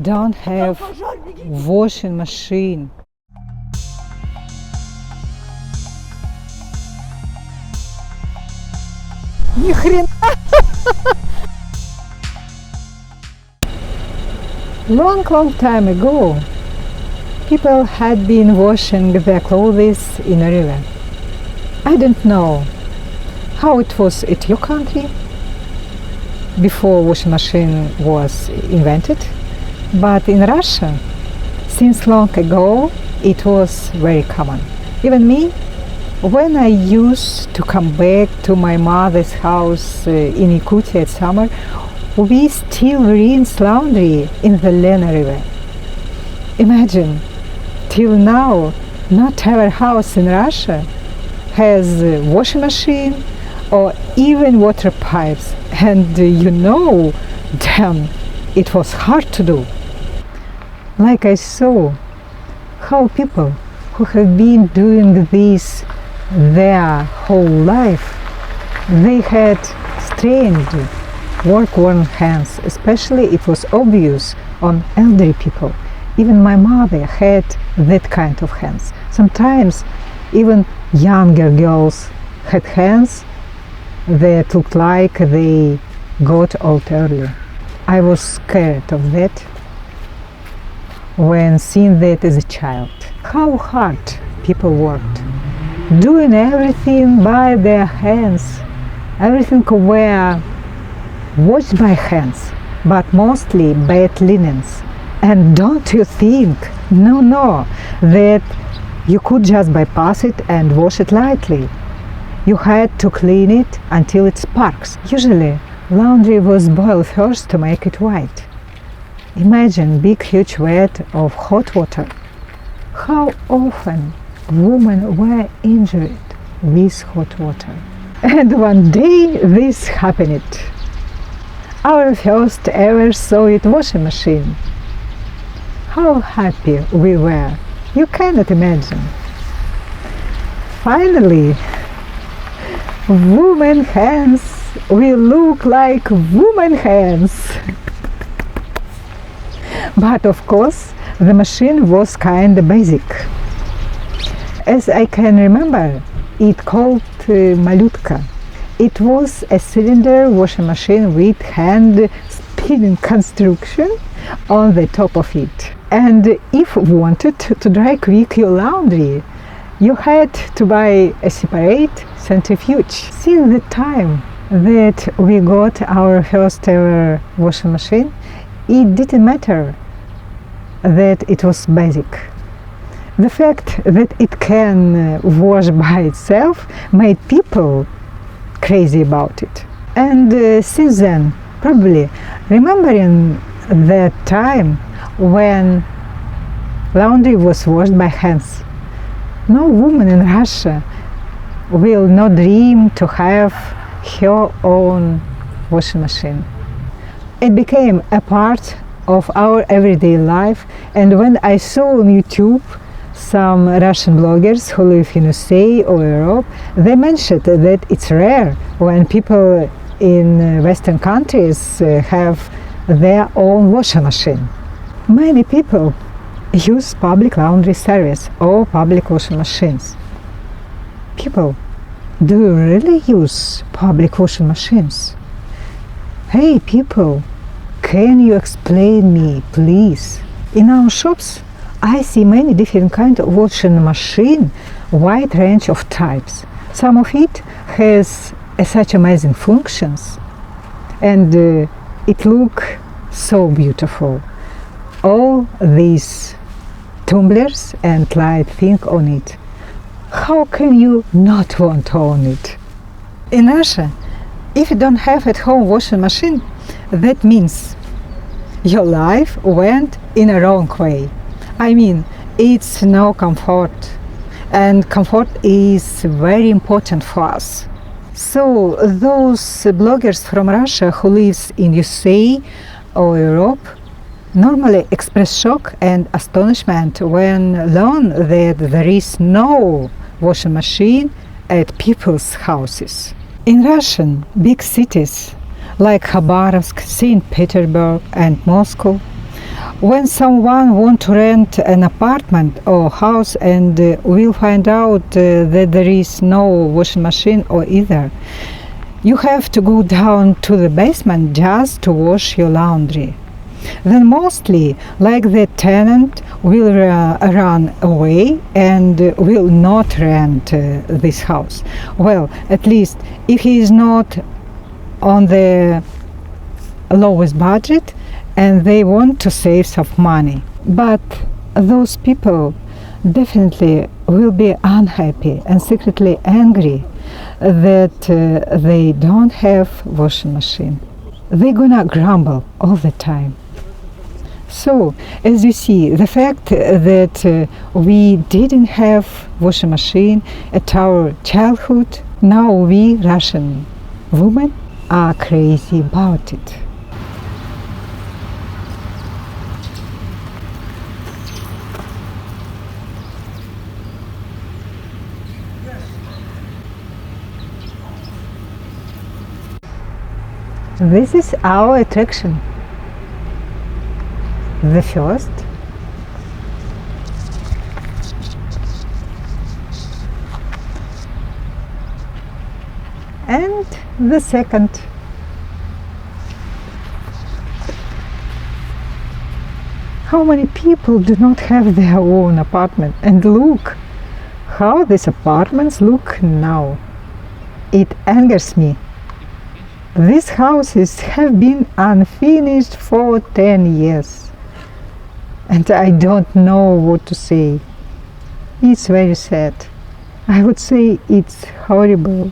don't have washing machine. Ни хрена! Long time ago, people had been washing their clothes in a river. I don't know how it was at your country before washing machine was invented, but in Russia, since long ago, it was very common. Even me, when I used to come back to my mother's house in Yakutia at summer, we still rinse laundry in the Lena River. Imagine, till now, not every house in Russia has a washing machine or even water pipes. And damn, it was hard to do. Like I saw how people who have been doing this their whole life, they had strained work-worn hands, especially it was obvious on elderly people. Even my mother had that kind of hands. Sometimes even younger girls had hands that looked like they got old early. I was scared of that when seeing that as a child. How hard people worked, doing everything by their hands. Everything were washed by hands, but mostly bad linens. And don't you think, no, that you could just bypass it and wash it lightly. You had to clean it until it sparks. Usually, laundry was boiled first to make it white. Imagine big huge vat of hot water. How often women were injured with hot water. And one day this happened. Our first ever solid washing machine. How happy we were, you cannot imagine. Finally, woman hands will look like woman hands. But of course, the machine was kinda basic. As I can remember, it called Malutka. It was a cylinder washing machine with hand spinning construction on the top of it. And if you wanted to dry quick your laundry, you had to buy a separate centrifuge. Since the time that we got our first ever washing machine, it didn't matter that it was basic. The fact that it can wash by itself made people crazy about it. And since then, probably remembering that time when laundry was washed by hands, no woman in Russia will not dream to have her own washing machine. It became a part of our everyday life, and when I saw on YouTube some Russian bloggers who live in USA or Europe, they mentioned that it's rare when people in Western countries have their own washing machine. Many people use public laundry service or public washing machines. People, do you really use public washing machines? Hey people, can you explain me, please? In our shops, I see many different kinds of washing machine, wide range of types. Some of it has such amazing functions, and it look so beautiful. All these tumblers and light thing on it. How can you not want to own it? In Russia, if you don't have at home washing machine, that means your life went in a wrong way. I mean, it's no comfort, and comfort is very important for us. So those bloggers from Russia who lives in USA or Europe normally express shock and astonishment when learn that there is no washing machine at people's houses. In Russian big cities like Khabarovsk, St. Petersburg and Moscow, When someone wants to rent an apartment or house and will find out that there is no washing machine or either, you have to go down to the basement just to wash your laundry. Then mostly, like the tenant will run away and will not rent this house. Well, at least if he is not on the lowest budget and they want to save some money. But those people definitely will be unhappy and secretly angry that they don't have washing machine. They're gonna grumble all the time. So, as you see, the fact that we didn't have washing machine at our childhood, now we Russian women are crazy about it. This is our attraction. The first, and the second. How many people do not have their own apartment? And look how these apartments look now. It angers me. These houses have been unfinished for 10 years. And I don't know what to say. It's very sad. I would say it's horrible.